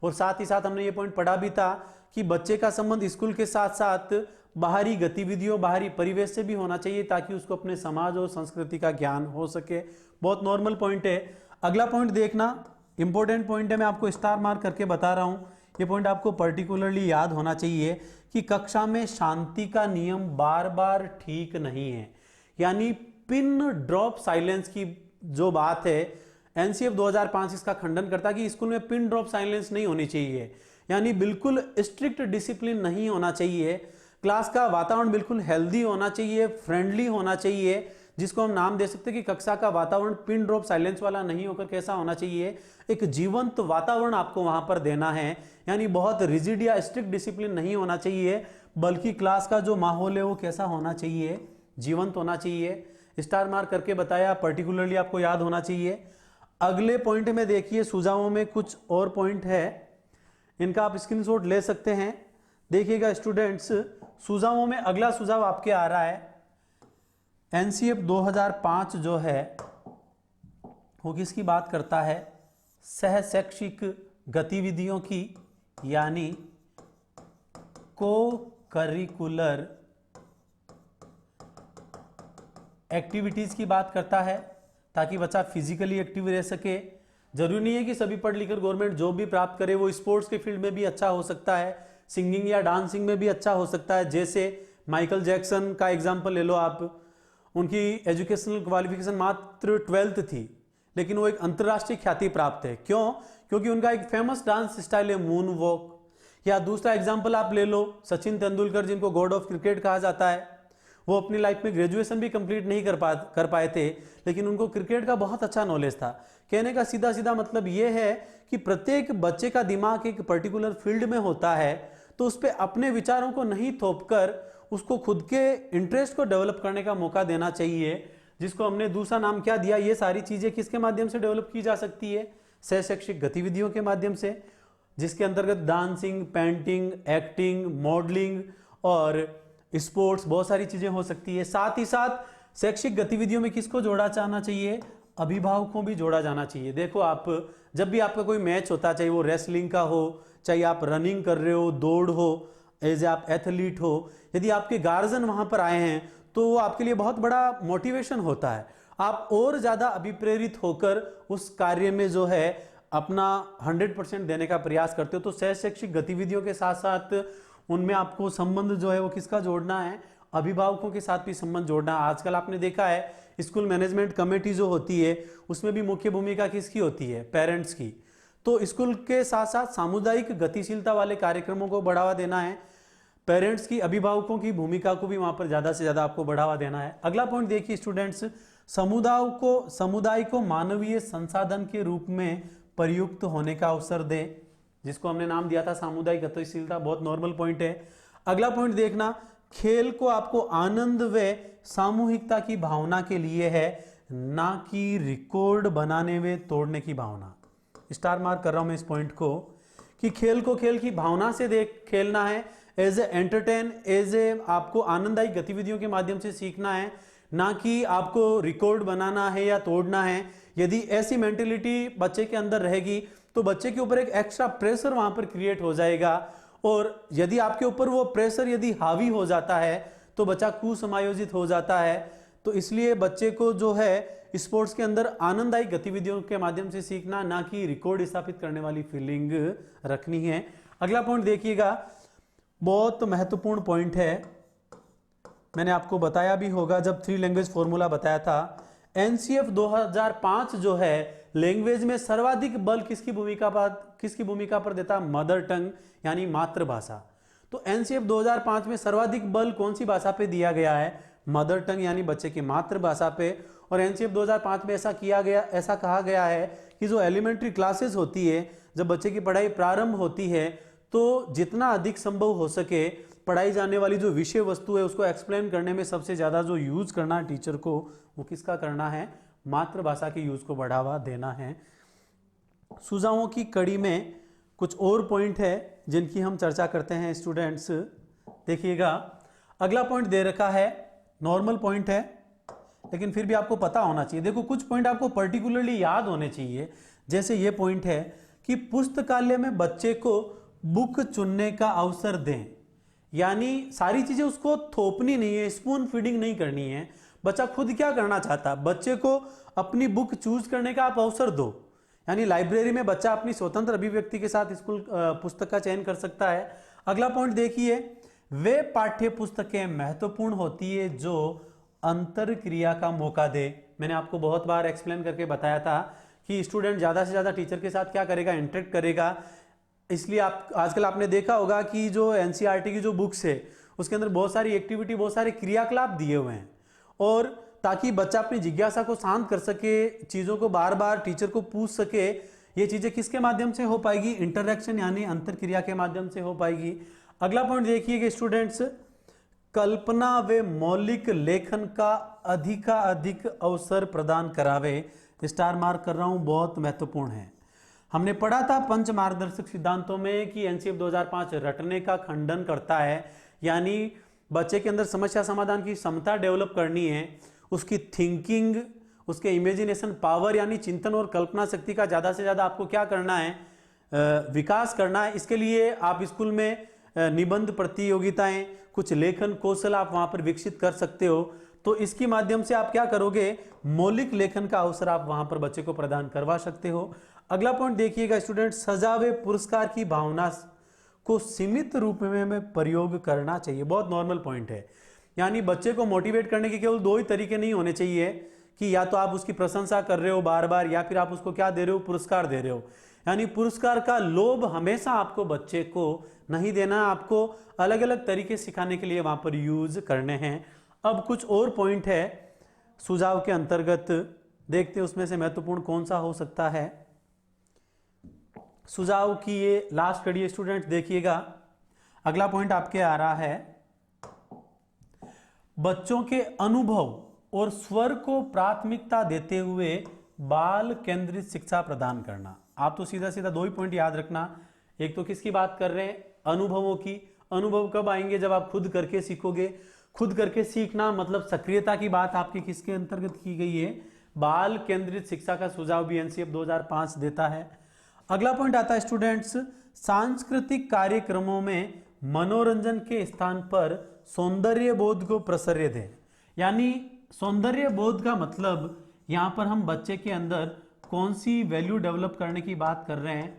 और साथ ही साथ हमने ये पॉइंट पढ़ा भी था कि बच्चे का संबंध स्कूल के साथ साथ बाहरी गतिविधियों, बाहरी परिवेश से भी होना चाहिए ताकि उसको अपने समाज और संस्कृति का ज्ञान हो सके। बहुत नॉर्मल पॉइंट है। अगला पॉइंट देखना, इंपॉर्टेंट पॉइंट है, मैं आपको स्टार मार्क करके बता रहा हूं। ये पॉइंट आपको पर्टिकुलरली याद होना चाहिए कि कक्षा में शांति का नियम बार बार ठीक नहीं है। यानी पिन ड्रॉप साइलेंस की जो बात है, एनसीएफ 2005 इसका खंडन करता है कि स्कूल में पिन ड्रॉप साइलेंस नहीं होनी चाहिए। यानी बिल्कुल स्ट्रिक्ट डिसिप्लिन नहीं होना चाहिए। क्लास का वातावरण बिल्कुल हेल्दी होना चाहिए, फ्रेंडली होना चाहिए, जिसको हम नाम दे सकते हैं कि कक्षा का वातावरण पिन ड्रॉप साइलेंस वाला नहीं होकर कैसा होना चाहिए, एक जीवंत वातावरण आपको वहां पर देना है। यानी बहुत रिजिड या स्ट्रिक्ट डिसिप्लिन नहीं होना चाहिए, बल्कि क्लास का जो माहौल है वो कैसा होना चाहिए, जीवंत होना चाहिए। स्टार मार्क करके बताया, पर्टिकुलरली आपको याद होना चाहिए। अगले पॉइंट में देखिए, सुझावों में कुछ और पॉइंट है, इनका आप स्क्रीनशॉट ले सकते हैं। देखिएगा स्टूडेंट्स, सुझावों में अगला सुझाव आपके आ रहा है, एनसीएफ 2005 जो है वो किसकी बात करता है, सह शैक्षिक गतिविधियों की, यानी को करिकुलर एक्टिविटीज की बात करता है, ताकि बच्चा फिजिकली एक्टिव रह सके। जरूरी नहीं है कि सभी पढ़ लिखकर गवर्नमेंट जॉब भी प्राप्त करे, वो स्पोर्ट्स के फील्ड में भी अच्छा हो सकता है, सिंगिंग या डांसिंग में भी अच्छा हो सकता है। जैसे माइकल जैक्सन का एग्जाम्पल ले लो आप, उनकी एजुकेशनल क्वालिफिकेशन मात्र 12th थी, लेकिन वो एक अंतर्राष्ट्रीय ख्याति प्राप्त है। क्यों? क्योंकि उनका एक फेमस डांस स्टाइल है मून वॉक। या दूसरा एग्जाम्पल आप ले लो, सचिन तेंदुलकर, जिनको गॉड ऑफ क्रिकेट कहा जाता है। वो अपनी लाइफ में ग्रेजुएशन भी कंप्लीट नहीं कर पाए थे, लेकिन उनको क्रिकेट का बहुत अच्छा नॉलेज था। कहने का सीधा सीधा मतलब ये है कि प्रत्येक बच्चे का दिमाग एक पर्टिकुलर फील्ड में होता है, तो उस पर अपने विचारों को नहीं थोपकर उसको खुद के इंटरेस्ट को डेवलप करने का मौका देना चाहिए, जिसको हमने दूसरा नाम क्या दिया। ये सारी चीजें किसके माध्यम से डेवलप की जा सकती है, सह शैक्षिक गतिविधियों के माध्यम से, जिसके अंतर्गत डांसिंग, पेंटिंग, एक्टिंग, मॉडलिंग और स्पोर्ट्स, बहुत सारी चीजें हो सकती है। साथ ही साथ शैक्षिक गतिविधियों में किसको जोड़ा जाना चाहिए, अभिभावकों भी जोड़ा जाना चाहिए। देखो आप, जब भी आपका कोई मैच होता है, चाहे वो रेसलिंग का हो, चाहे आप रनिंग कर रहे हो, दौड़ हो, एज आप एथलीट हो, यदि आपके गार्जियन वहां पर आए हैं तो वो आपके लिए बहुत बड़ा मोटिवेशन होता है। आप और ज्यादा अभिप्रेरित होकर उस कार्य में जो है अपना 100% देने का प्रयास करते हो। तो सह शैक्षिक गतिविधियों के साथ साथ उनमें आपको संबंध जो है वो किसका जोड़ना है, अभिभावकों के साथ भी संबंध जोड़ना है। आजकल आपने देखा है स्कूल मैनेजमेंट कमेटी जो होती है उसमें भी मुख्य भूमिका किसकी होती है, पेरेंट्स की। तो स्कूल के साथ साथ सामुदायिक गतिशीलता वाले कार्यक्रमों को बढ़ावा देना है, पेरेंट्स की, अभिभावकों की भूमिका को भी वहां पर ज्यादा से ज्यादा आपको बढ़ावा देना है। अगला पॉइंट देखिए स्टूडेंट्स, समुदाय को मानवीय संसाधन के रूप में प्रयुक्त होने का अवसर दे, जिसको हमने नाम दिया था सामुदायिक गतिशीलता। बहुत नॉर्मल पॉइंट है। अगला पॉइंट देखना, खेल को आपको आनंद व सामूहिकता की भावना के लिए है, ना कि रिकॉर्ड बनाने व तोड़ने की भावना। स्टार मार्क कर रहा हूं मैं इस पॉइंट को, कि खेल को खेल की भावना से देख खेलना है, as a entertain, as a आपको आनंददायी गतिविधियों के माध्यम से सीखना है, ना कि आपको रिकॉर्ड बनाना है या तोड़ना है। यदि ऐसी मेंटेलिटी बच्चे के अंदर रहेगी तो बच्चे के ऊपर एक एक्स्ट्रा प्रेशर वहां पर क्रिएट हो जाएगा, और यदि आपके ऊपर वो प्रेशर यदि हावी हो जाता है तो बच्चा कुसमायोजित हो जाता है। तो इसलिए बच्चे को जो है स्पोर्ट्स के अंदर आनंददायी गतिविधियों के माध्यम से सीखना, ना कि रिकॉर्ड स्थापित करने वाली फीलिंग रखनी है। अगला पॉइंट देखिएगा, बहुत महत्वपूर्ण पॉइंट है, मैंने आपको बताया भी होगा जब 3 लैंग्वेज फॉर्मूला बताया था। एनसीएफ 2005 जो है लैंग्वेज में सर्वाधिक बल किसकी भूमिका पर देता है, मदर टंग यानी मातृभाषा। तो एनसीएफ 2005 में सर्वाधिक बल कौन सी भाषा पे दिया गया है, मदर टंग यानी बच्चे की मातृभाषा पे। और एनसीएफ 2005 में ऐसा कहा गया है कि जो एलिमेंट्री क्लासेस होती है, जब बच्चे की पढ़ाई प्रारंभ होती है, तो जितना अधिक संभव हो सके पढ़ाई जाने वाली जो विषय वस्तु है उसको एक्सप्लेन करने में सबसे ज्यादा जो यूज करना है टीचर को, वो किसका करना है, मातृभाषा के यूज को बढ़ावा देना है। सुझावों की कड़ी में कुछ और पॉइंट है जिनकी हम चर्चा करते हैं स्टूडेंट्स। देखिएगा, अगला पॉइंट दे रखा है, नॉर्मल पॉइंट है लेकिन फिर भी आपको पता होना चाहिए। देखो कुछ पॉइंट आपको पर्टिकुलरली याद होने चाहिए। जैसे ये पॉइंट है कि पुस्तकालय में बच्चे को बुक चुनने का अवसर दें, यानी सारी चीजें उसको थोपनी नहीं है, स्पून फीडिंग नहीं करनी है। बच्चा खुद क्या करना चाहता है, बच्चे को अपनी बुक चूज करने का आप अवसर दो। यानी लाइब्रेरी में बच्चा अपनी स्वतंत्र अभिव्यक्ति के साथ स्कूल पुस्तक का चयन कर सकता है। अगला पॉइंट देखिए, वे पाठ्य पुस्तकें महत्वपूर्ण होती है जो अंतर क्रिया का मौका दे। मैंने आपको बहुत बार एक्सप्लेन करके बताया था कि स्टूडेंट ज्यादा से ज्यादा टीचर के साथ क्या करेगा, इंटरेक्ट करेगा। इसलिए आप आजकल आपने देखा होगा कि जो एनसीईआरटी की जो बुक्स है उसके अंदर बहुत सारी एक्टिविटी, बहुत सारे क्रियाकलाप दिए हुए हैं, और ताकि बच्चा अपनी जिज्ञासा को शांत कर सके, चीजों को बार बार टीचर को पूछ सके। ये चीजें किसके माध्यम से हो पाएगी, इंटरेक्शन यानी अंतर क्रिया के माध्यम से हो पाएगी। अगला पॉइंट देखिए कि स्टूडेंट्स कल्पना व मौलिक लेखन का अधिक अवसर प्रदान करावे। स्टार मार्क कर रहा हूं, बहुत महत्वपूर्ण है। हमने पढ़ा था पंच मार्गदर्शक सिद्धांतों में कि एनसीएफ 2005 रटने का खंडन करता है, यानी बच्चे के अंदर समस्या समाधान की क्षमता डेवलप करनी है, उसकी थिंकिंग, उसके इमेजिनेशन पावर यानी चिंतन और कल्पना शक्ति का ज़्यादा से ज़्यादा आपको क्या करना है, विकास करना है। इसके लिए आप स्कूल में निबंध प्रतियोगिताएं, कुछ लेखन कौशल आप वहां पर विकसित कर सकते हो। तो इसके माध्यम से आप क्या करोगे, मौलिक लेखन का अवसर आप वहां पर बच्चे को प्रदान करवा सकते हो। अगला पॉइंट देखिएगा स्टूडेंट, सजावे पुरस्कार की भावना को सीमित रूप में प्रयोग करना चाहिए। बहुत नॉर्मल पॉइंट है, यानी बच्चे को मोटिवेट करने के केवल दो ही तरीके नहीं होने चाहिए कि या तो आप उसकी प्रशंसा कर रहे हो बार बार, या फिर आप उसको क्या दे रहे हो, पुरस्कार दे रहे हो। यानी पुरस्कार का लोभ हमेशा आपको बच्चे को नहीं देना, आपको अलग अलग तरीके सिखाने के लिए वहां पर यूज करने हैं। अब कुछ और पॉइंट है सुझाव के अंतर्गत, देखते हैं उसमें से महत्वपूर्ण कौन सा हो सकता है। सुझाव की ये लास्ट कड़ी स्टूडेंट देखिएगा, अगला पॉइंट आपके आ रहा है, बच्चों के अनुभव और स्वर को प्राथमिकता देते हुए बाल केंद्रित शिक्षा प्रदान करना। आप तो सीधा सीधा दो ही पॉइंट याद रखना, एक तो किसकी बात कर रहे हैं, अनुभवों की। अनुभव कब आएंगे, जब आप खुद करके सीखोगे। खुद करके सीखना मतलब सक्रियता की बात आपकी किसके अंतर्गत की गई है, बाल केंद्रित शिक्षा का सुझाव भी एनसीएफ 2005 देता है। अगला पॉइंट आता है स्टूडेंट्स, सांस्कृतिक कार्यक्रमों में मनोरंजन के स्थान पर सौंदर्य बोध को प्रश्रय दें। यानी सौंदर्य बोध का मतलब यहां पर हम बच्चे के अंदर कौन सी वैल्यू डेवलप करने की बात कर रहे हैं,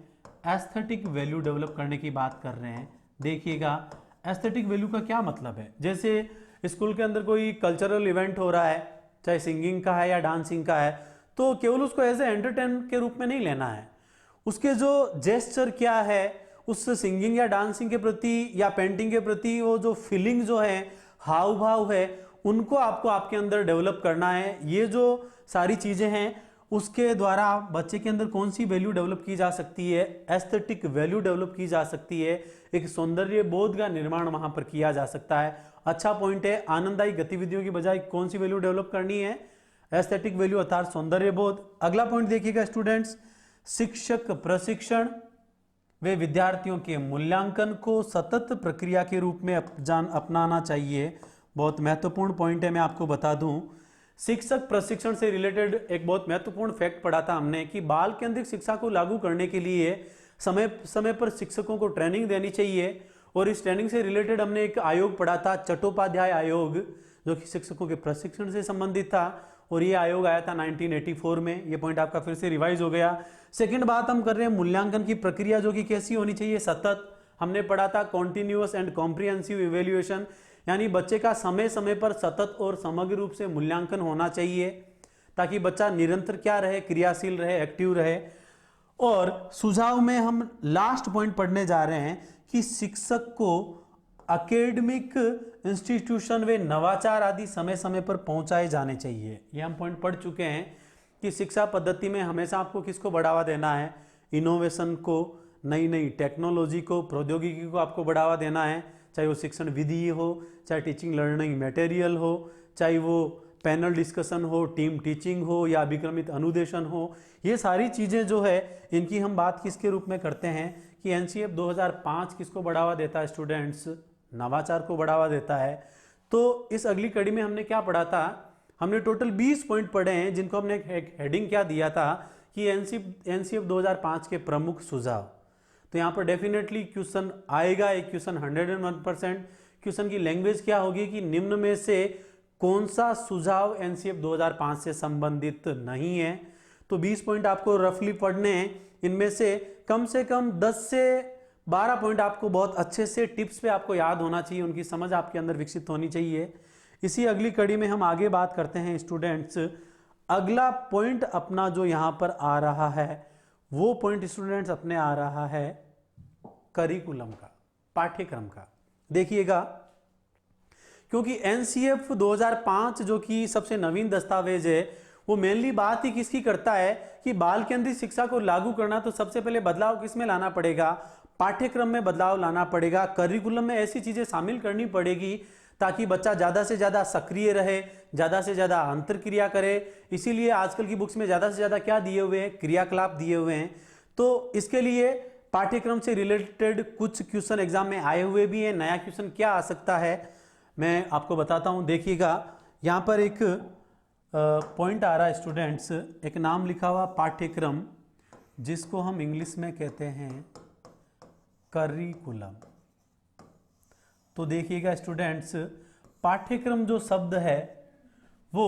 एस्थेटिक वैल्यू डेवलप करने की बात कर रहे हैं। देखिएगा एस्थेटिक वैल्यू का क्या मतलब है, जैसे स्कूल के अंदर कोई कल्चरल इवेंट हो रहा है, चाहे सिंगिंग का है या डांसिंग का है, तो केवल उसको एज ए एंटरटेन के रूप में नहीं लेना है। उसके जो जेस्चर क्या है, उस सिंगिंग या डांसिंग के प्रति या पेंटिंग के प्रति वो जो फीलिंग जो है, हाव भाव है, उनको आपको आपके अंदर डेवलप करना है। ये जो सारी चीजें हैं उसके द्वारा बच्चे के अंदर कौन सी वैल्यू डेवलप की जा सकती है, एस्थेटिक वैल्यू डेवलप की जा सकती है, एक सौंदर्य बोध का निर्माण वहां पर किया जा सकता है। अच्छा पॉइंट है, आनंददायी गतिविधियों की बजाय कौन सी वैल्यू डेवलप करनी है, एस्थेटिक वैल्यू अर्थात सौंदर्य बोध। अगला पॉइंट देखिएगा स्टूडेंट्स, शिक्षक प्रशिक्षण वे विद्यार्थियों के मूल्यांकन को सतत प्रक्रिया के रूप में अपनाना चाहिए। बहुत महत्वपूर्ण पॉइंट है, मैं आपको बता दूं, शिक्षक प्रशिक्षण से रिलेटेड एक बहुत महत्वपूर्ण फैक्ट पढ़ा था हमने कि बाल केंद्रित शिक्षा को लागू करने के लिए समय समय पर शिक्षकों को ट्रेनिंग देनी चाहिए। और इस ट्रेनिंग से रिलेटेड हमने एक आयोग पढ़ा था, चट्टोपाध्याय आयोग, जो कि शिक्षकों के प्रशिक्षण से संबंधित था, और ये आयोग आया था 1984 में। ये पॉइंट आपका फिर से रिवाइज हो गया। सेकंड बात हम कर रहे हैं मूल्यांकन की प्रक्रिया, जो कि कैसी होनी चाहिए, सतत। हमने पढ़ा था कॉन्टिन्यूअस एंड कॉम्प्रिहेंसिव इवेल्युएशन, यानी बच्चे का समय समय पर सतत और समग्र रूप से मूल्यांकन होना चाहिए, ताकि बच्चा निरंतर क्या रहे, क्रियाशील रहे, एक्टिव रहे। और सुझाव में हम लास्ट पॉइंट पढ़ने जा रहे हैं कि शिक्षक को एकेडमिक इंस्टीट्यूशन व नवाचार आदि समय समय पर पहुंचाए जाने चाहिए। ये हम पॉइंट पढ़ चुके हैं कि शिक्षा पद्धति में हमेशा आपको किसको बढ़ावा देना है, इनोवेशन को, नई नई टेक्नोलॉजी को, प्रौद्योगिकी को आपको बढ़ावा देना है। चाहे वो शिक्षण विधि हो, चाहे टीचिंग लर्निंग मटेरियल हो, चाहे वो पैनल डिस्कशन हो, टीम टीचिंग हो, या अभिक्रमित अनुदेशन हो, ये सारी चीज़ें जो है इनकी हम बात किसके रूप में करते हैं कि एनसीएफ 2005 किसको बढ़ावा देता है स्टूडेंट्स, नवाचार को बढ़ावा देता है। तो इस अगली कड़ी में हमने क्या पढ़ा था, हमने टोटल 20 पॉइंट पढ़े हैं, जिनको हमने एक हेडिंग क्या दिया था कि एनसीएफ 2005 के प्रमुख सुझाव, तो यहाँ पर डेफिनेटली क्वेश्चन आएगा, एक क्वेश्चन 101%। क्वेश्चन की लैंग्वेज क्या होगी कि निम्न में से कौन सा सुझाव एनसीएफ 2005 से संबंधित नहीं है। तो 20 पॉइंट आपको रफली पढ़ने हैं, इनमें से कम 10 से 12 पॉइंट आपको बहुत अच्छे से टिप्स पे आपको याद होना चाहिए, उनकी समझ आपके अंदर विकसित होनी चाहिए। इसी अगली कड़ी में हम आगे बात करते हैं स्टूडेंट्स। अगला पॉइंट अपना जो यहाँ पर आ रहा है वो पॉइंट स्टूडेंट्स अपने आ रहा है करिकुलम का, पाठ्यक्रम का। देखिएगा, क्योंकि एनसीएफ 2005 जो कि सबसे नवीन दस्तावेज है, वो मेनली बात ही किसकी करता है कि बाल केंद्रित शिक्षा को लागू करना, तो सबसे पहले बदलाव किसमें लाना पड़ेगा, पाठ्यक्रम में बदलाव लाना पड़ेगा, करिकुलम में ऐसी चीजें शामिल करनी पड़ेगी ताकि बच्चा ज्यादा से ज्यादा सक्रिय रहे, ज्यादा से ज्यादा अंतरक्रिया करे। इसीलिए आजकल की बुक्स में ज्यादा से ज्यादा क्या दिए हुए हैं, क्रियाकलाप दिए हुए हैं। तो इसके लिए पाठ्यक्रम से रिलेटेड कुछ क्वेश्चन एग्जाम में आए हुए भी हैं। नया क्वेश्चन क्या आ सकता है मैं आपको बताता हूं। देखिएगा, यहां पर एक पॉइंट आ रहा है स्टूडेंट्स, एक नाम लिखा हुआ पाठ्यक्रम, जिसको हम इंग्लिश में कहते हैं करिकुलम। तो देखिएगा स्टूडेंट्स, पाठ्यक्रम जो शब्द है वो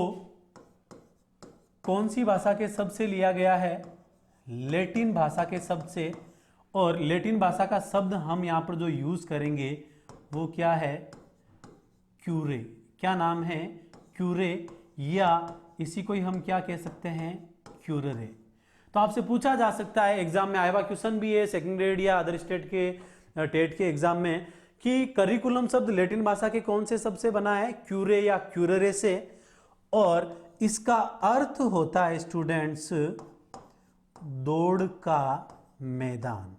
कौन सी भाषा के शब्द से लिया गया है, लैटिन भाषा के शब्द से। और लैटिन भाषा का शब्द हम यहाँ पर जो यूज करेंगे वो क्या है, क्यूरे। क्या नाम है, क्यूरे, या इसी को ही हम क्या कह सकते हैं, क्यूररे। तो आपसे पूछा जा सकता है, एग्जाम में आया हुआ क्वेश्चन भी है सेकंड ग्रेड या अदर स्टेट के टेट के एग्जाम में, कि करिकुलम शब्द लैटिन भाषा के कौन से शब्द से बना है, क्यूरे या क्यूररे से, और इसका अर्थ होता है स्टूडेंट्स दौड़ का मैदान।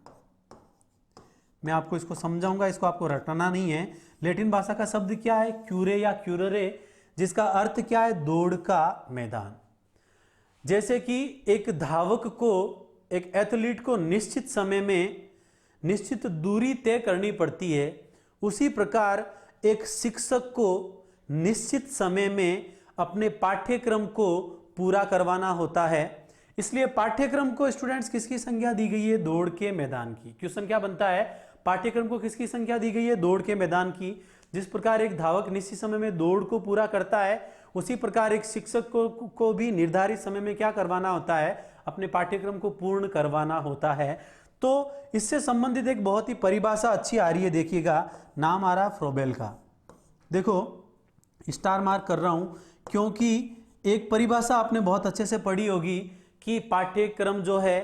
मैं आपको इसको समझाऊंगा, इसको आपको रटना नहीं है। लैटिन भाषा का शब्द क्या है, क्यूरे या क्यूररे, जिसका अर्थ क्या है, दौड़ का मैदान। जैसे कि एक धावक को, एक एथलीट को निश्चित समय में निश्चित दूरी तय करनी पड़ती है, उसी प्रकार एक शिक्षक को निश्चित समय में अपने पाठ्यक्रम को पूरा करवाना होता है। इसलिए पाठ्यक्रम को स्टूडेंट्स किसकी संज्ञा दी गई है, दौड़ के मैदान की। क्वेश्चन क्या बनता है, पाठ्यक्रम को किसकी संज्ञा दी गई है, दौड़ के मैदान की। जिस प्रकार एक धावक निश्चित समय में दौड़ को पूरा करता है, उसी प्रकार एक शिक्षक को भी निर्धारित समय में क्या करवाना होता है, अपने पाठ्यक्रम को पूर्ण करवाना होता है। तो इससे संबंधित एक बहुत ही परिभाषा अच्छी आ रही है, देखिएगा, नाम आ रहा है फ्रोबेल का। देखो स्टार मार्क कर रहा हूं क्योंकि एक परिभाषा आपने बहुत अच्छे से पढ़ी होगी कि पाठ्यक्रम जो है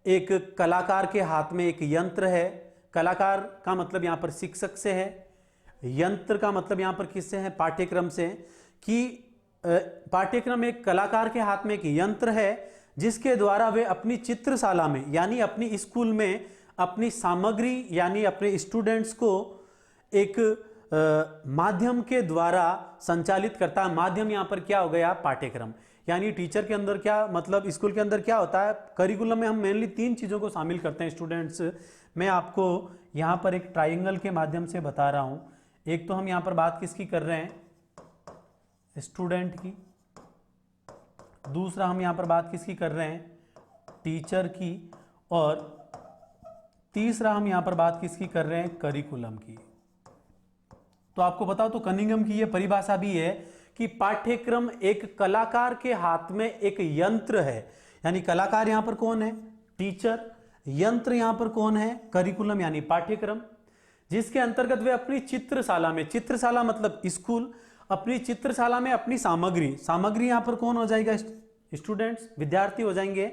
एक कलाकार के हाथ में एक यंत्र है। कलाकार का मतलब यहां पर शिक्षक से है, यंत्र का मतलब यहां पर किससे है, पाठ्यक्रम से। कि पाठ्यक्रम एक कलाकार के हाथ में एक यंत्र है जिसके द्वारा वे अपनी चित्रशाला में यानी अपनी स्कूल में अपनी सामग्री यानी अपने स्टूडेंट्स को एक माध्यम के द्वारा संचालित करता है। माध्यम यहां पर क्या हो गया, पाठ्यक्रम। यानी टीचर के अंदर क्या मतलब, स्कूल के अंदर क्या होता है, करिकुलम में हम मेनली 3 चीजों को शामिल करते हैं स्टूडेंट्स। मैं आपको यहां पर एक ट्रायंगल के माध्यम से बता रहा हूं। एक तो हम यहां पर बात किसकी कर रहे हैं, स्टूडेंट की। दूसरा हम यहां पर बात किसकी कर रहे हैं, टीचर की। और तीसरा हम यहां पर बात किसकी कर रहे हैं, करिकुलम की। तो आपको बताओ, तो कनिंघम की यह परिभाषा भी है कि पाठ्यक्रम एक कलाकार के हाथ में एक यंत्र है। यानी कलाकार यहां पर कौन है, टीचर। यंत्र यहां पर कौन है, करिकुलम यानी पाठ्यक्रम, जिसके अंतर्गत वे अपनी चित्रशाला में, चित्रशाला मतलब स्कूल, अपनी चित्रशाला में अपनी सामग्री, सामग्री यहां पर कौन हो जाएगा, स्टूडेंट्स, विद्यार्थी हो जाएंगे।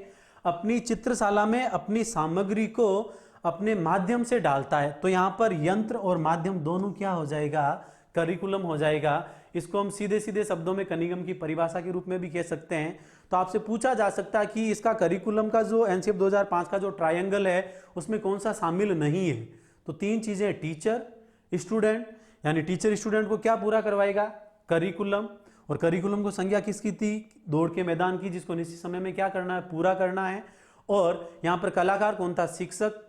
अपनी चित्रशाला में अपनी सामग्री को अपने माध्यम से डालता है। तो यहां पर यंत्र और माध्यम दोनों क्या हो जाएगा, करिकुलम हो जाएगा। इसको हम सीधे सीधे शब्दों में कनिंघम की परिभाषा के रूप में भी कह सकते हैं। तो आपसे पूछा जा सकता है कि इसका करिकुलम का जो एनसीएफ 2005 का जो ट्रायंगल है उसमें कौन सा शामिल नहीं है। तो 3 चीजें, टीचर, स्टूडेंट, यानी टीचर स्टूडेंट को क्या पूरा करवाएगा, करिकुलम। और करिकुलम को संज्ञा किसकी थी, दौड़ के मैदान की, जिसको निश्चित समय में क्या करना है, पूरा करना है। और यहां पर कलाकार कौन था, शिक्षक।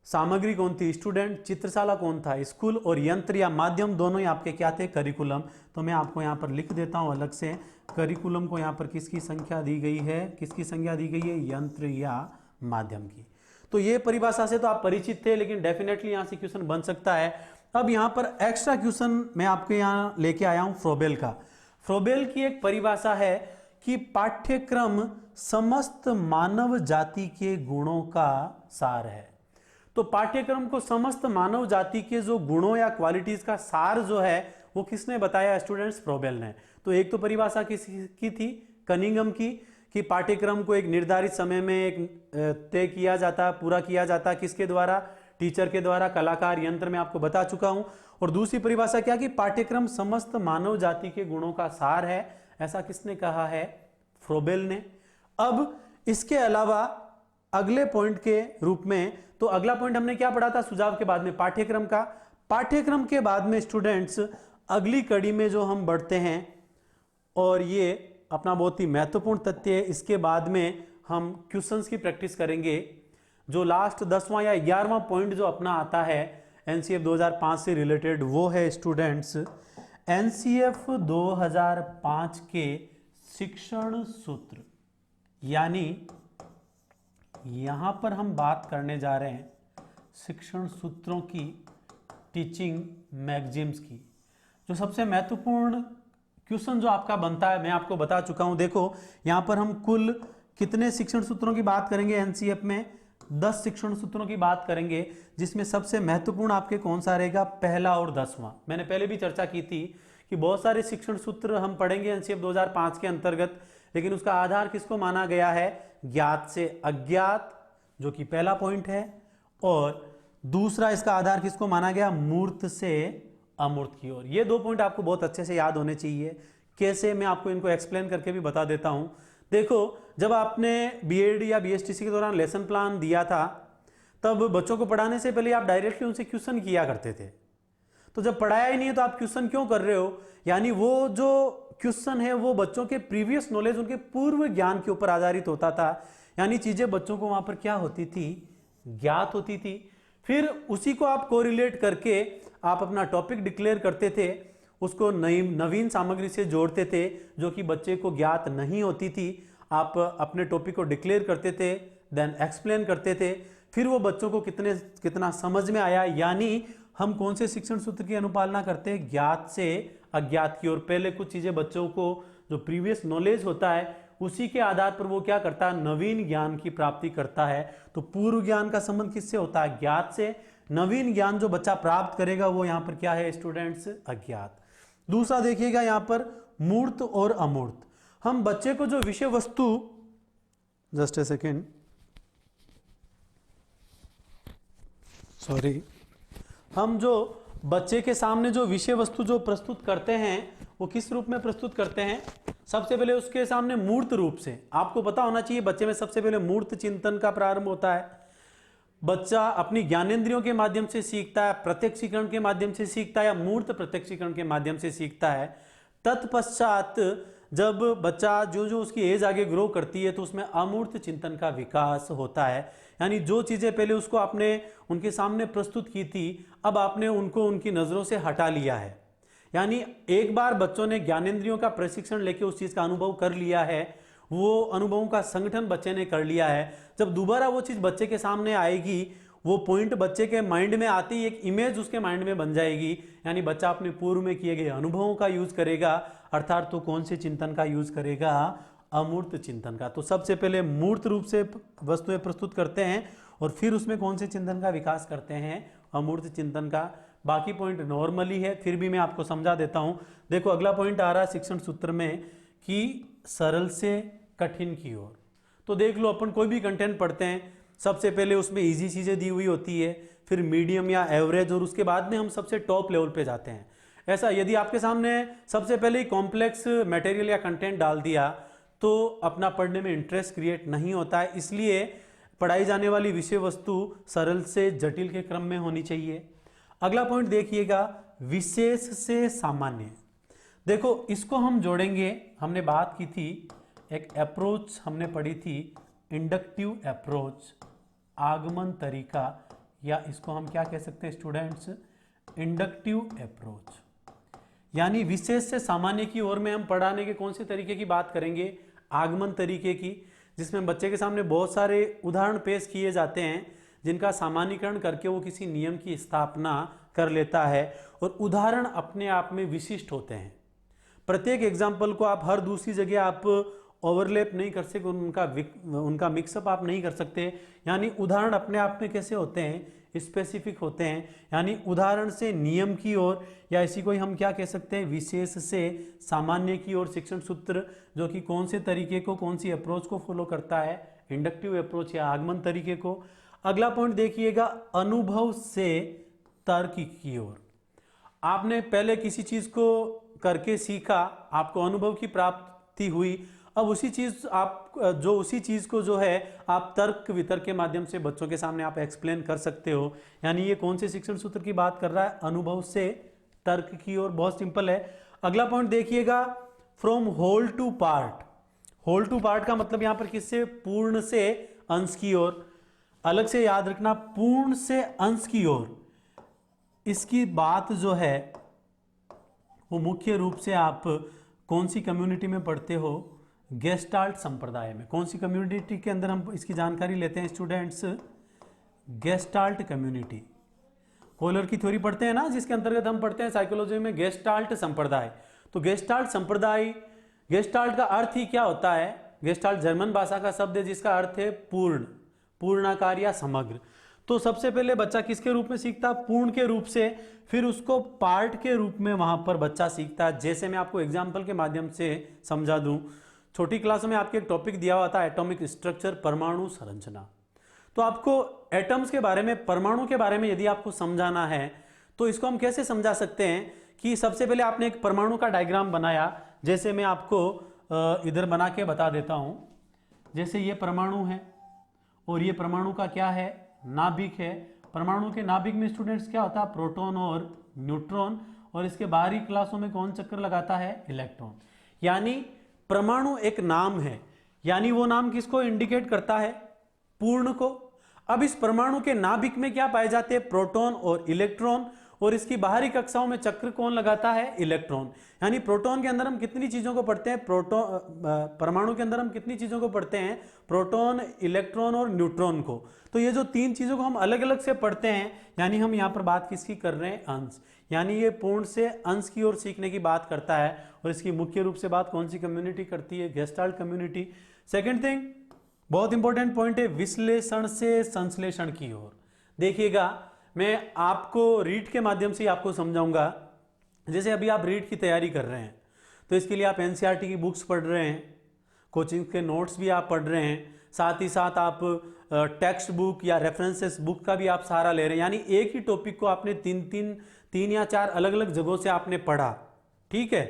सामग्री कौन थी? स्टूडेंट। चित्रशाला कौन था? स्कूल। और यंत्र या माध्यम दोनों ही आपके क्या थे? करिकुलम। तो मैं आपको यहाँ पर लिख देता हूँ अलग से, करिकुलम को यहाँ पर किसकी संख्या दी गई है? किसकी संख्या दी गई है? यंत्र या माध्यम की। तो ये परिभाषा से तो आप परिचित थे, लेकिन डेफिनेटली यहाँ से क्वेश्चन बन सकता है। अब यहाँ पर एक्स्ट्रा क्वेश्चन मैं आपके यहाँ लेके आया हूँ फ्रोबेल का। फ्रोबेल की एक परिभाषा है कि पाठ्यक्रम समस्त मानव जाति के गुणों का सार है। तो पाठ्यक्रम को समस्त मानव जाति के जो गुणों या क्वालिटीज का सार जो है वो किसने बताया? स्टूडेंट्स, फ्रोबेल ने। तो एक तो परिभाषा किसकी थी? कनिंघम की, कि पाठ्यक्रम को एक निर्धारित समय में एक तय किया जाता, पूरा किया जाता, किसके द्वारा? टीचर के द्वारा, कलाकार, यंत्र में आपको बता चुका हूं। और दूसरी परिभाषा क्या? कि पाठ्यक्रम समस्त मानव जाति के गुणों का सार है। ऐसा किसने कहा है? फ्रोबेल ने। अब इसके अलावा अगले पॉइंट के रूप में, तो अगला पॉइंट हमने क्या पढ़ा था? सुझाव के बाद में पाठ्यक्रम का। पाठ्यक्रम के बाद में स्टूडेंट्स अगली कड़ी में जो हम बढ़ते हैं, और ये अपना बहुत ही महत्वपूर्ण तथ्य है, इसके बाद में हम क्वेश्चंस की प्रैक्टिस करेंगे। जो लास्ट 10वां या 11वां पॉइंट जो अपना आता है एनसीएफ 2005 से रिलेटेड, वो है स्टूडेंट्स एनसीएफ 2005 के शिक्षण सूत्र। यानी यहां पर हम बात करने जा रहे हैं शिक्षण सूत्रों की, टीचिंग मैगजीम्स की। जो सबसे महत्वपूर्ण क्वेश्चन जो आपका बनता है मैं आपको बता चुका हूं। देखो यहां पर हम कुल कितने शिक्षण सूत्रों की बात करेंगे? एनसीएफ में 10 शिक्षण सूत्रों की बात करेंगे, जिसमें सबसे महत्वपूर्ण आपके कौन सा रहेगा? पहला और 10वां। मैंने पहले भी चर्चा की थी कि बहुत सारे शिक्षण सूत्र हम पढ़ेंगे एनसीएफ 2005 के अंतर्गत, लेकिन उसका आधार किसको माना गया है? ज्ञात से अज्ञात, जो कि पहला पॉइंट है। और दूसरा इसका आधार किसको माना गया? मूर्त से अमूर्त की ओर। ये दो पॉइंट आपको बहुत अच्छे से याद होने चाहिए। कैसे? मैं आपको इनको एक्सप्लेन करके भी बता देता हूं। देखो, जब आपने बीएड या बीएसटीसी के दौरान लेसन प्लान दिया था, तब बच्चों को पढ़ाने से पहले आप डायरेक्टली उनसे क्वेश्चन किया करते थे। तो जब पढ़ाया ही नहीं है तो आप क्वेश्चन क्यों कर रहे हो? यानी वो जो क्वेश्चन है वो बच्चों के प्रीवियस नॉलेज, उनके पूर्व ज्ञान के ऊपर आधारित होता था। यानी चीजें बच्चों को वहां पर क्या होती थी? ज्ञात होती थी। फिर उसी को आप कोरिलेट करके आप अपना टॉपिक डिक्लेयर करते थे, उसको नवीन सामग्री से जोड़ते थे जो कि बच्चे को ज्ञात नहीं होती थी। आप अपने टॉपिक को डिक्लेयर करते थे, देन एक्सप्लेन करते थे, फिर वो बच्चों को कितना समझ में आया। यानी हम कौन से शिक्षण सूत्र की अनुपालना करते हैं? ज्ञात से अज्ञात की ओर। पहले कुछ चीजें बच्चों को जो प्रीवियस नॉलेज होता है उसी के आधार पर वो क्या करता है? नवीन ज्ञान की प्राप्ति करता है। तो पूर्व ज्ञान का संबंध किससे होता है? ज्ञात से। नवीन ज्ञान जो बच्चा प्राप्त करेगा वो यहां पर क्या है स्टूडेंट्स? अज्ञात। दूसरा देखिएगा यहां पर मूर्त और अमूर्त। हम बच्चे को जो विषय वस्तु, जस्ट ए सेकेंड, सॉरी, हम जो बच्चे के सामने जो विषय वस्तु जो प्रस्तुत करते हैं वो किस रूप में प्रस्तुत करते हैं? सबसे पहले उसके सामने मूर्त रूप से। आपको पता होना चाहिए बच्चे में सबसे पहले मूर्त चिंतन का प्रारंभ होता है। बच्चा अपनी ज्ञानेंद्रियों के माध्यम से सीखता है, प्रत्यक्षीकरण के माध्यम से सीखता है या मूर्त प्रत्यक्षीकरण के माध्यम से सीखता है। तत्पश्चात जब बच्चा जो जो उसकी एज आगे ग्रो करती है तो उसमें अमूर्त चिंतन का विकास होता है। यानी जो चीजें पहले उसको आपने उनके सामने प्रस्तुत की थी, अब आपने उनको उनकी नजरों से हटा लिया है। यानी एक बार बच्चों ने ज्ञानेंद्रियों का प्रशिक्षण लेके उस चीज का अनुभव कर लिया है, वो अनुभवों का संगठन बच्चे ने कर लिया है। जब दोबारा वो चीज बच्चे के सामने आएगी, वो पॉइंट बच्चे के माइंड में आते ही एक इमेज उसके माइंड में बन जाएगी। यानी बच्चा अपने पूर्व में किए गए अनुभवों का यूज करेगा, अर्थात तो कौन से चिंतन का यूज करेगा? अमूर्त चिंतन का। तो सबसे पहले मूर्त रूप से वस्तुएं प्रस्तुत करते हैं और फिर उसमें कौन से चिंतन का विकास करते हैं? अमूर्त चिंतन का। बाकी पॉइंट नॉर्मली है, फिर भी मैं आपको समझा देता हूं। देखो अगला पॉइंट आ रहा है शिक्षण सूत्र में कि सरल से कठिन की ओर। तो देख लो, अपन कोई भी कंटेंट पढ़ते हैं सबसे पहले उसमें इजी चीजें दी हुई होती है, फिर मीडियम या एवरेज, और उसके बाद में हम सबसे टॉप लेवल पे जाते हैं। ऐसा यदि आपके सामने सबसे पहले ही कॉम्प्लेक्स मटेरियल या कंटेंट डाल दिया तो अपना पढ़ने में इंटरेस्ट क्रिएट नहीं होता है। इसलिए पढ़ाई जाने वाली विषय वस्तु सरल से जटिल के क्रम में होनी चाहिए। अगला पॉइंट देखिएगा, विशेष से सामान्य। देखो इसको हम जोड़ेंगे, हमने बात की थी, एक अप्रोच हमने पढ़ी थी, इंडक्टिव अप्रोच, आगमन तरीका या इसको हम क्या कह सकते हैं स्टूडेंट्स, इंडक्टिव अप्रोच। यानी विशेष से सामान्य की ओर में हम पढ़ाने के कौन से तरीके की बात करेंगे, आगमन तरीके की, जिसमें बच्चे के सामने बहुत सारे उदाहरण पेश किए जाते हैं जिनका सामान्यीकरण करके वो किसी नियम की स्थापना कर लेता है, और उदाहरण अपने आप में विशिष्ट होते हैं। प्रत्येक एग्जाम्पल को आप हर दूसरी जगह आप ओवरलैप नहीं कर सकते, उनका मिक्सअप आप नहीं कर सकते। यानी उदाहरण अपने आप में कैसे होते हैं, स्पेसिफिक होते हैं। यानी उदाहरण से नियम की ओर, या इसी को हम क्या कह सकते हैं, विशेष से सामान्य की ओर शिक्षण सूत्र, जो कि कौन से तरीके को, कौन सी अप्रोच को फॉलो करता है, इंडक्टिव अप्रोच या आगमन तरीके को। अगला पॉइंट देखिएगा, अनुभव से तर्क की ओर। आपने पहले किसी चीज को करके सीखा, आपको अनुभव की प्राप्ति हुई, अब उसी चीज को जो है आप तर्क वितर्क के माध्यम से बच्चों के सामने आप एक्सप्लेन कर सकते हो। यानी ये कौन से शिक्षण सूत्र की बात कर रहा है, अनुभव से तर्क की ओर। बहुत सिंपल है। अगला पॉइंट देखिएगा, from whole to part. Whole to part का मतलब यहां पर किससे, पूर्ण से अंश की ओर। अलग से याद रखना, पूर्ण से अंश की ओर, इसकी बात जो है वो मुख्य रूप से आप कौन सी कम्युनिटी में पढ़ते हो, गेस्टाल्ट संप्रदाय में। कौन सी कम्युनिटी के अंदर हम इसकी जानकारी लेते हैं स्टूडेंट्स, गेस्टाल्ट कम्युनिटी। कोहलर की थ्योरी पढ़ते हैं ना, जिसके अंतर्गत हम पढ़ते हैं साइकोलॉजी में गेस्टाल्ट संप्रदाय। तो गेस्टाल्ट संप्रदाय, गेस्टाल्ट का अर्थ ही क्या होता है, गेस्टाल्ट जर्मन भाषा का शब्द है जिसका अर्थ है पूर्ण, पूर्णाकार या समग्र। तो सबसे पहले बच्चा किसके रूप में सीखता, पूर्ण के रूप से, फिर उसको पार्ट के रूप में वहां पर बच्चा सीखता है। जैसे मैं आपको एग्जाम्पल के माध्यम से समझा दूं, छोटी क्लासों में आपके एक टॉपिक दिया हुआ था एटॉमिक स्ट्रक्चर, परमाणु संरचना। तो आपको एटम्स के बारे में, परमाणु के बारे में यदि आपको समझाना है तो इसको हम कैसे समझा सकते हैं कि सबसे पहले आपने एक परमाणु का डायग्राम बनाया। जैसे मैं आपको इधर बना के बता देता हूं। जैसे ये परमाणु है और ये परमाणु का क्या है, नाभिक है। परमाणु के नाभिक में स्टूडेंट्स क्या होता है, प्रोटॉन और न्यूट्रॉन, और इसके बाहरी क्लासों में कौन चक्कर लगाता है, इलेक्ट्रॉन। यानी परमाणु एक नाम है, यानी वो नाम किसको इंडिकेट करता है, पूर्ण को। अब इस परमाणु के नाभिक में क्या पाए जाते हैं, प्रोटॉन और इलेक्ट्रॉन, और इसकी बाहरी कक्षाओं में चक्र कौन लगाता है, इलेक्ट्रॉन। यानी प्रोटॉन के अंदर हम कितनी चीजों को पढ़ते हैं, परमाणु के अंदर हम कितनी चीजों को पढ़ते हैं, प्रोटॉन, इलेक्ट्रॉन और न्यूट्रॉन को। तो ये जो तीन चीजों को हम अलग अलग से पढ़ते हैं, यानी हम यहाँ पर बात किसकी कर रहे हैं, अंश। यानी ये पूर्ण से अंश की ओर सीखने की बात करता है, और इसकी मुख्य रूप से बात कौन सी कम्युनिटी करती है, गेस्टाल्ट कम्युनिटी। सेकेंड थिंग, बहुत इंपॉर्टेंट पॉइंट है, विश्लेषण से संश्लेषण की ओर। देखिएगा, मैं आपको रीड के माध्यम से आपको समझाऊंगा। जैसे अभी आप रीड की तैयारी कर रहे हैं, तो इसके लिए आप एनसीईआरटी की बुक्स पढ़ रहे हैं, कोचिंग के नोट्स भी आप पढ़ रहे हैं, साथ ही साथ आप टेक्स्ट बुक या रेफरेंसेस बुक का भी आप सहारा ले रहे हैं। यानी एक ही टॉपिक को आपने तीन या चार अलग अलग जगहों से आपने पढ़ा, ठीक है।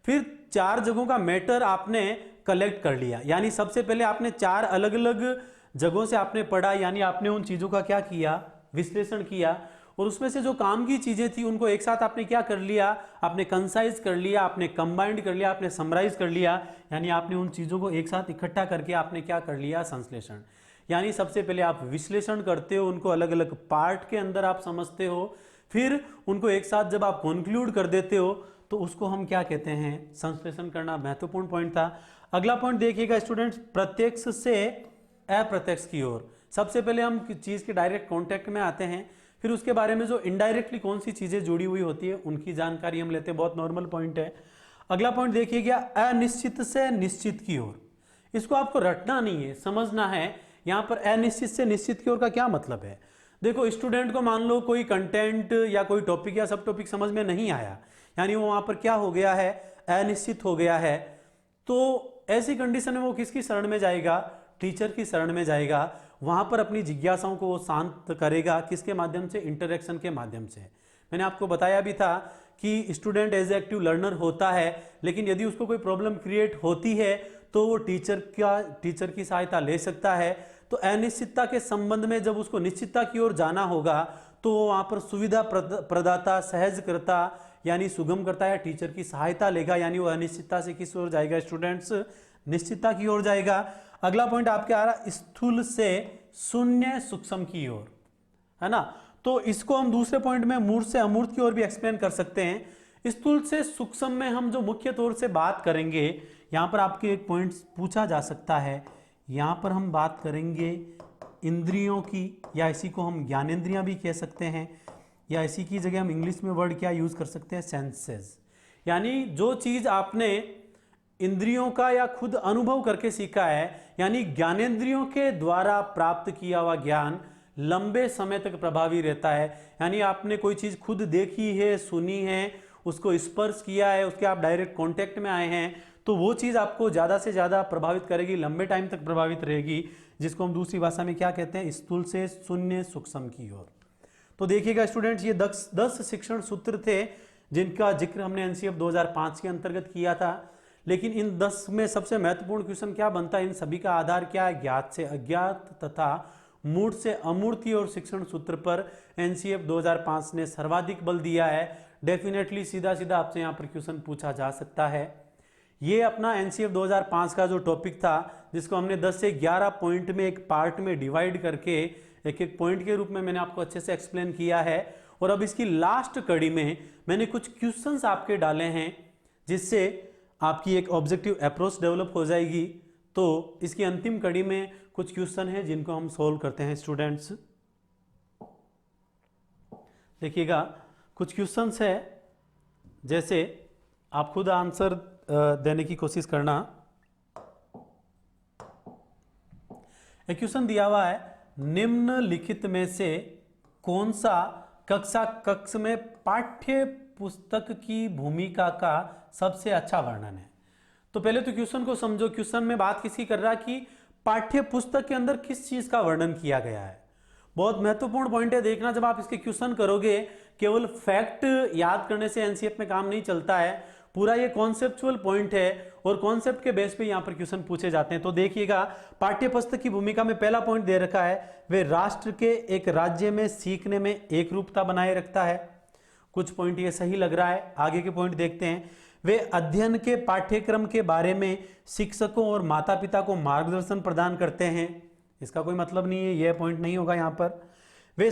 फिर चार जगहों का मैटर आपने कलेक्ट कर लिया। यानी सबसे पहले आपने चार अलग अलग जगहों से आपने पढ़ा, यानी आपने उन चीजों का क्या किया, विश्लेषण किया, और उसमें से जो काम की चीजें थी उनको एक साथ आपने क्या कर लिया, आपने कंसाइज कर लिया, आपने कंबाइंड कर लिया, आपने समराइज कर लिया। यानी आपने उन चीजों को एक साथ इकट्ठा करके आपने क्या कर लिया, संश्लेषण। यानी सबसे पहले आप विश्लेषण करते हो, उनको अलग अलग पार्ट के अंदर आप समझते हो, फिर उनको एक साथ जब आप कंक्लूड कर देते हो तो उसको हम क्या कहते हैं, संश्लेषण करना। महत्वपूर्ण पॉइंट था। अगला पॉइंट देखिएगा स्टूडेंट्स, प्रत्यक्ष से अप्रत्यक्ष की ओर। सबसे पहले हम चीज के डायरेक्ट कांटेक्ट में आते हैं, फिर उसके बारे में जो इनडायरेक्टली कौन सी चीजें जुड़ी हुई होती है उनकी जानकारी हम लेते हैं। बहुत नॉर्मल पॉइंट है। अगला पॉइंट देखिएगा, अनिश्चित से निश्चित की ओर। इसको आपको रटना नहीं है, समझना है। यहां पर अनिश्चित से निश्चित की ओर का क्या मतलब है। देखो, स्टूडेंट को मान लो कोई कंटेंट या कोई टॉपिक या सब टॉपिक समझ में नहीं आया, यानी वो वहां पर क्या हो गया है, अनिश्चित हो गया है। तो ऐसी कंडीशन में वो किसकी शरण में जाएगा, टीचर की शरण में जाएगा। वहां पर अपनी जिज्ञासाओं को वो शांत करेगा, किसके माध्यम से, इंटरेक्शन के माध्यम से। मैंने आपको बताया भी था कि स्टूडेंट एज एक्टिव लर्नर होता है, लेकिन यदि उसको कोई प्रॉब्लम क्रिएट होती है तो वो टीचर की सहायता ले सकता है। तो अनिश्चितता के संबंध में जब उसको निश्चितता की ओर जाना होगा तो वहां पर सुविधा प्रदाता, सहजकर्ता यानी सुगम करता है, टीचर की सहायता लेगा। यानी वो अनिश्चितता से किस ओर जाएगा स्टूडेंट्स, निश्चितता की ओर जाएगा। अगला पॉइंट आपके आ रहा, स्थूल से शून्य सूक्ष्म की ओर। है ना। तो इसको हम दूसरे पॉइंट में मूर्त से अमूर्त की ओर भी एक्सप्लेन कर सकते हैं। स्थूल से सूक्ष्म में हम जो मुख्य तौर से बात करेंगे, यहां पर आपके एक पॉइंट पूछा जा सकता है, यहां पर हम बात करेंगे इंद्रियों की, या इसी को हम ज्ञानेंद्रियां भी कह सकते हैं, या इसी की जगह हम इंग्लिश में वर्ड क्या यूज कर सकते हैं, सेंसेस। यानी जो चीज आपने इंद्रियों का या खुद अनुभव करके सीखा है, यानी ज्ञानेंद्रियों के द्वारा प्राप्त किया हुआ ज्ञान लंबे समय तक प्रभावी रहता है। यानी आपने कोई चीज खुद देखी है, सुनी है, उसको स्पर्श किया है, उसके आप डायरेक्ट कांटेक्ट में आए हैं, तो वो चीज आपको ज्यादा से ज्यादा प्रभावित करेगी, लंबे टाइम तक प्रभावित रहेगी, जिसको हम दूसरी भाषा में क्या कहते हैं, स्थूल से शून्य सूक्ष्म की ओर। तो देखिएगा स्टूडेंट्स, ये 10 शिक्षण सूत्र थे जिनका जिक्र हमने एनसीएफ 2005 के अंतर्गत किया था। लेकिन इन 10 में सबसे महत्वपूर्ण क्वेश्चन क्या बनता है, इन सभी का आधार क्या है, ज्ञात से अज्ञात तथा मूर्त से अमूर्ति और शिक्षण सूत्र पर एनसीएफ 2005 ने सर्वाधिक बल दिया है। डेफिनेटली सीधा सीधा आपसे यहाँ पर क्वेश्चन पूछा जा सकता है। ये अपना एनसीएफ 2005 का जो टॉपिक था, जिसको हमने 10 से 11 पॉइंट में एक पार्ट में डिवाइड करके एक एक पॉइंट के रूप में मैंने आपको अच्छे से एक्सप्लेन किया है। और अब इसकी लास्ट कड़ी में मैंने कुछ क्वेश्चंस आपके डाले हैं, जिससे आपकी एक ऑब्जेक्टिव अप्रोच डेवलप हो जाएगी। तो इसकी अंतिम कड़ी में कुछ क्वेश्चन है जिनको हम सोल्व करते हैं स्टूडेंट्स। देखिएगा, कुछ क्वेश्चंस है, जैसे आप खुद आंसर देने की कोशिश करना। एक क्वेश्चन दिया हुआ है, निम्नलिखित में से कौन सा कक्षा कक्ष में पाठ्य पुस्तक की भूमिका का सबसे अच्छा वर्णन है। तो पहले तो क्वेश्चन को समझो। क्वेश्चन में बात किसकी कर रहा है कि पाठ्य पुस्तक के अंदर किस चीज का वर्णन किया गया है। बहुत महत्वपूर्ण पॉइंट है, देखना जब आप इसके क्वेश्चन करोगे, केवल फैक्ट याद करने से एनसीएफ में काम नहीं चलता है। पूरा ये कॉन्सेप्चुअल पॉइंट है और कॉन्सेप्ट के बेस पे यहां पर क्वेश्चन पूछे जाते हैं। तो देखिएगा, पाठ्य पुस्तक की भूमिका में पहला पॉइंट दे रखा है, वे राष्ट्र के एक राज्य में सीखने में एक रूपता बनाए रखता है। कुछ पॉइंट ये सही लग रहा है। आगे के पॉइंट देखते हैं, वे अध्ययन के पाठ्यक्रम के बारे में शिक्षकों और माता पिता को मार्गदर्शन प्रदान करते हैं। इसका कोई मतलब नहीं है, यह पॉइंट नहीं होगा यहां पर। वे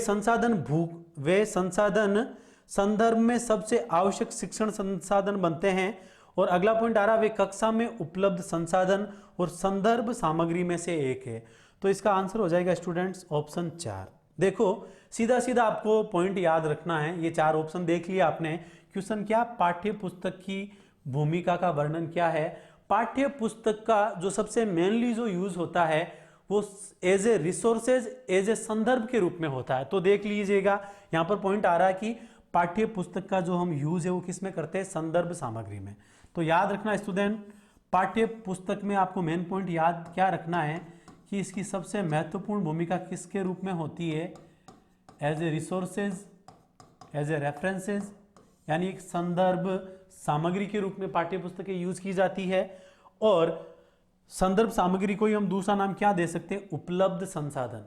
संसाधन संदर्भ में सबसे आवश्यक शिक्षण संसाधन बनते हैं। और अगला पॉइंट आ रहा है, वे कक्षा में उपलब्ध संसाधन और संदर्भ सामग्री में से एक है। तो इसका आंसर हो जाएगा स्टूडेंट्स ऑप्शन 4। देखो, सीधा सीधा आपको पॉइंट याद रखना है। ये 4 ऑप्शन देख लिया आपने। क्वेश्चन क्या, पाठ्य पुस्तक की भूमिका का वर्णन क्या है। पाठ्य पुस्तक का जो सबसे मेनली जो यूज होता है वो as a resources, as a संदर्भ के रूप में होता है। तो देख लीजिएगा, यहां पर पॉइंट आ रहा है कि पाठ्य पुस्तक का जो हम यूज है वो किस में करते हैं, संदर्भ सामग्री में। तो याद रखना स्टूडेंट, पाठ्य पुस्तक में आपको मेन पॉइंट याद क्या रखना है कि इसकी सबसे महत्वपूर्ण भूमिका किसके रूप में होती है, as a resources, as a references, यानी एक संदर्भ सामग्री के रूप में पाठ्य पुस्तकें यूज की जाती है। और संदर्भ सामग्री को ही हम दूसरा नाम क्या दे सकते हैं, उपलब्ध संसाधन।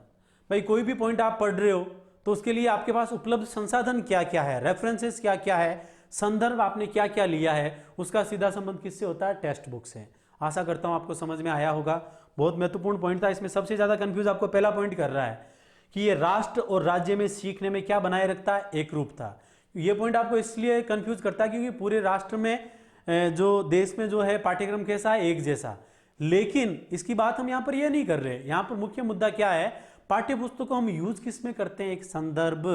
भाई कोई भी पॉइंट आप पढ़ रहे हो तो उसके लिए आपके पास उपलब्ध संसाधन क्या क्या है, रेफरेंसेस क्या क्या है, संदर्भ आपने क्या क्या लिया है, उसका सीधा संबंध किससे होता है, टेक्स्ट बुक से। आशा करता हूं आपको समझ में आया होगा। बहुत महत्वपूर्ण पॉइंट था। इसमें सबसे ज्यादा कंफ्यूज आपको पहला पॉइंट कर रहा है कि ये राष्ट्र और राज्य में सीखने में क्या बनाए रखता है, एक रूपता। ये पॉइंट आपको इसलिए कंफ्यूज करता है क्योंकि पूरे राष्ट्र में जो देश में जो है पाठ्यक्रम कैसा है, एक जैसा। लेकिन इसकी बात हम यहां पर ये नहीं कर रहे। यहां पर मुख्य मुद्दा क्या है, पाठ्य पुस्तक को हम यूज किस में करते हैं, एक संदर्भ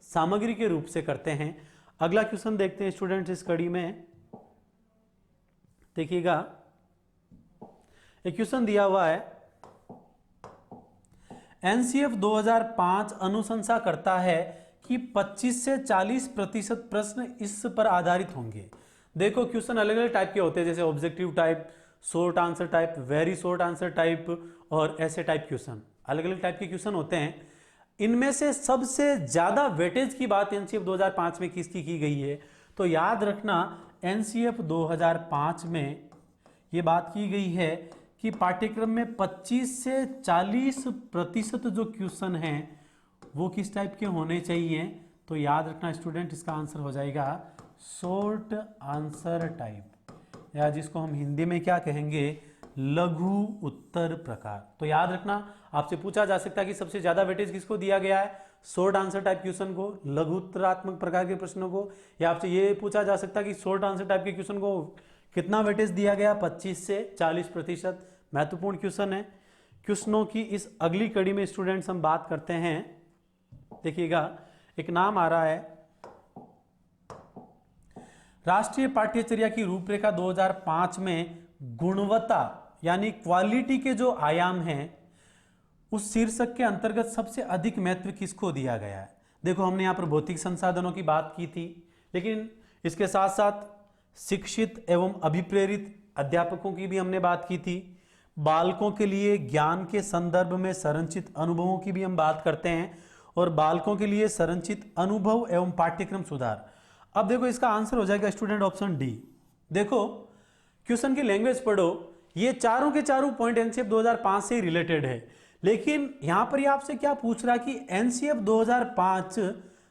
सामग्री के रूप से करते हैं। अगला क्वेश्चन देखते हैं स्टूडेंट्स इस कड़ी में। देखिएगा, एक क्वेश्चन दिया हुआ है, एनसीएफ 2005 अनुशंसा करता है कि 25 से 40% प्रश्न इस पर आधारित होंगे। देखो, क्वेश्चन अलग अलग टाइप के होते हैं, जैसे objective type, short answer type, very short answer type और ऐसे टाइप क्वेश्चन, अलग अलग टाइप के क्वेश्चन होते हैं। इनमें से सबसे ज्यादा वेटेज की बात एनसीएफ 2005 में किसकी की गई है, तो याद रखना एनसीएफ 2005 में यह बात की गई है कि पाठ्यक्रम में 25 से 40% जो क्वेश्चन हैं वो किस टाइप के होने चाहिए। तो याद रखना स्टूडेंट, इसका आंसर हो जाएगा शॉर्ट आंसर टाइप, या जिसको हम हिंदी में क्या कहेंगे, लघु उत्तर प्रकार। तो याद रखना, आपसे पूछा जा सकता है कि सबसे ज्यादा वेटेज किसको दिया गया है, शॉर्ट आंसर टाइप क्वेश्चन को, लघु उत्तरात्मक प्रकार के प्रश्नों को, या आपसे ये पूछा जा सकता है कि शॉर्ट आंसर टाइप के क्वेश्चन को कितना वेटेज दिया गया, 25 से 40%। महत्वपूर्ण क्वेश्चन है। क्वेश्चनों की इस अगली कड़ी में स्टूडेंट्स हम बात करते हैं। देखिएगा, एक नाम आ रहा है, राष्ट्रीय पाठ्यचर्या की रूपरेखा 2005 में गुणवत्ता यानी क्वालिटी के जो आयाम हैं, उस शीर्षक के अंतर्गत सबसे अधिक महत्व किसको दिया गया है। देखो, हमने यहां पर भौतिक संसाधनों की बात की थी, लेकिन इसके साथ साथ शिक्षित एवं अभिप्रेरित अध्यापकों की भी हमने बात की थी। बालकों के लिए ज्ञान के संदर्भ में संरचित अनुभवों की भी हम बात करते हैं, और बालकों के लिए संरचित अनुभव एवं पाठ्यक्रम सुधार। अब देखो, इसका आंसर हो जाएगा स्टूडेंट ऑप्शन डी। देखो, क्वेश्चन की लैंग्वेज पढ़ो, ये चारों के चारों पॉइंट एनसीएफ 2005 से ही रिलेटेड है, लेकिन यहां पर ये आपसे क्या पूछ रहा कि एनसीएफ 2005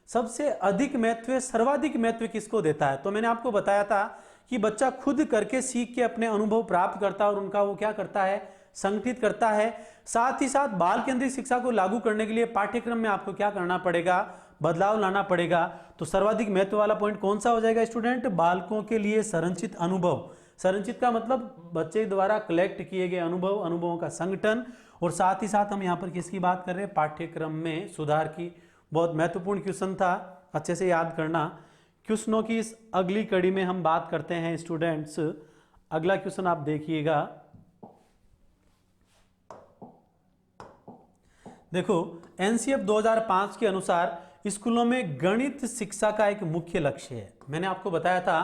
सबसे अधिक महत्व, सर्वाधिक महत्व किसको देता है। तो मैंने आपको बताया था कि बच्चा खुद करके सीख के अपने अनुभव प्राप्त करता है और उनका वो क्या करता है, संगठित करता है। साथ ही साथ बाल केंद्रित शिक्षा को लागू करने के लिए पाठ्यक्रम में आपको क्या करना पड़ेगा, बदलाव लाना पड़ेगा। तो सर्वाधिक महत्व वाला पॉइंट कौन सा हो जाएगा स्टूडेंट, बालकों के लिए संरचित अनुभव। संरचित का मतलब बच्चे द्वारा कलेक्ट किए गए अनुभव, अनुभवों का संगठन, और साथ ही साथ हम यहाँ पर किसकी बात कर रहे हैं, पाठ्यक्रम में सुधार की। बहुत महत्वपूर्ण क्वेश्चन था, अच्छे से याद करना। क्वेश्चनों की इस अगली कड़ी में हम बात करते हैं स्टूडेंट्स। अगला क्वेश्चन आप देखिएगा। देखो, एनसीएफ 2005 के अनुसार स्कूलों में गणित शिक्षा का एक मुख्य लक्ष्य है। मैंने आपको बताया था